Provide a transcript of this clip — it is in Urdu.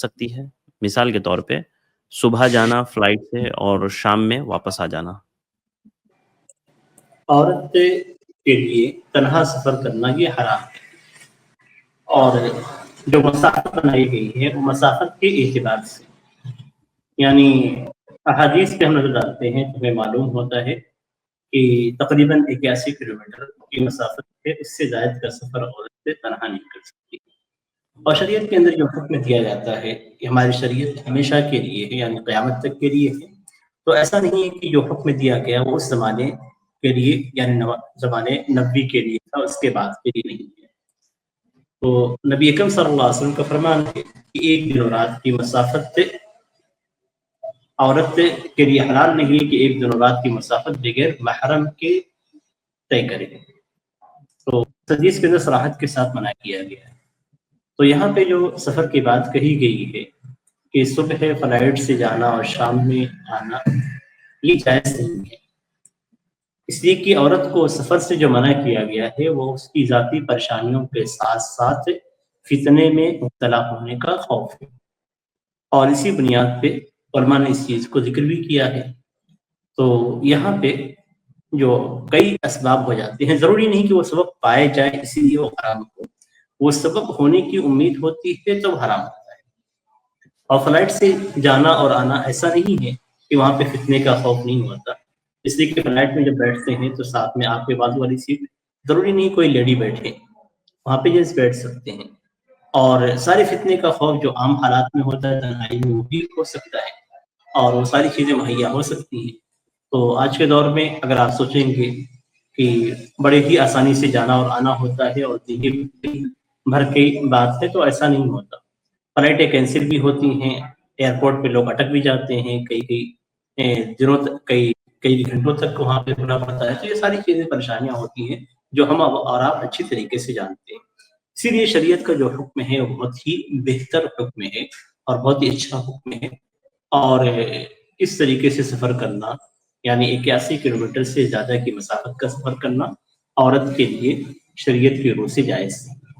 سکتی ہے؟ مثال کے طور پہ صبح جانا فلائٹ سے اور شام میں واپس آ جانا۔ عورت کے لیے تنہا سفر کرنا یہ حرام ہے، اور جو مسافت بنائی گئی ہے وہ مسافت کے اعتبار سے، یعنی احادیث پہ ہم نظر ڈالتے ہیں تو ہمیں معلوم ہوتا ہے کہ تقریباً 81 کلومیٹر کی مسافت ہے، اس سے زائد کا سفر عورت سے تنہا نہیں کر سکتی۔ اور شریعت کے اندر جو حکم دیا جاتا ہے کہ ہماری شریعت ہمیشہ کے لیے ہے، یعنی قیامت تک کے لیے ہے، تو ایسا نہیں ہے کہ جو حکم دیا گیا وہ اس زمانے کے لیے یعنی زمانے نبی کے لیے تھا، اس کے بعد کے لیے نہیں ہے۔ تو نبی اکرم صلی اللہ علیہ وسلم کا فرمان ہے کہ ایک دن و رات کی مسافت عورت کے لیے حلال نہیں ہے کہ ایک دن و رات کی مسافت بغیر محرم کے طے کرے، تو حدیث کے اندر صراحت کے ساتھ منع کیا گیا ہے۔ تو یہاں پہ جو سفر کی بات کہی گئی ہے کہ صبح فلائٹ سے جانا اور شام میں آنا، یہ جائز نہیں ہے، اس لیے کہ عورت کو سفر سے جو منع کیا گیا ہے وہ اس کی ذاتی پریشانیوں کے ساتھ ساتھ فتنے میں مبتلا ہونے کا خوف ہے، اور اسی بنیاد پہ علماء نے اس چیز کو ذکر بھی کیا ہے۔ تو یہاں پہ جو کئی اسباب ہو جاتے ہیں، ضروری نہیں کہ وہ سبب پائے جائیں اسی لیے وہ حرام ہو، وہ سبب ہونے کی امید ہوتی ہے تو حرام ہوتا ہے۔ اور فلائٹ سے جانا اور آنا ایسا نہیں ہے کہ وہاں پہ فتنے کا خوف نہیں ہوتا، اس لیے کہ فلائٹ میں جب بیٹھتے ہیں تو ساتھ میں آپ کے بازو والی سیٹ ضروری نہیں کوئی لیڈی بیٹھے، وہاں پہ جینٹس بیٹھ سکتے ہیں، اور سارے فتنے کا خوف جو عام حالات میں ہوتا ہے تنہائی میں وہ بھی ہو سکتا ہے، اور وہ ساری چیزیں مہیا ہو سکتی ہیں۔ تو آج کے دور میں اگر آپ سوچیں گے کہ بڑے ہی آسانی سے جانا اور آنا ہوتا ہے اور دن بھر کی بات ہے، تو ایسا نہیں ہوتا، فلائٹیں کینسل بھی ہوتی ہیں، ایئرپورٹ پہ لوگ اٹک بھی جاتے ہیں، کئی دنوں تک کئی گھنٹوں تک وہاں پہ رکنا پڑتا ہے، تو یہ ساری چیزیں پریشانیاں ہوتی ہیں جو ہم اور آپ اچھی طریقے سے جانتے ہیں۔ اسی لیے شریعت کا جو حکم ہے وہ بہت ہی بہتر حکم ہے اور بہت ہی اچھا حکم ہے، اور اس طریقے سے سفر کرنا یعنی 81 کلومیٹر سے زیادہ کی مسافت کا سفر کرنا عورت کے لیے شریعت کی روح سے جائز ہے۔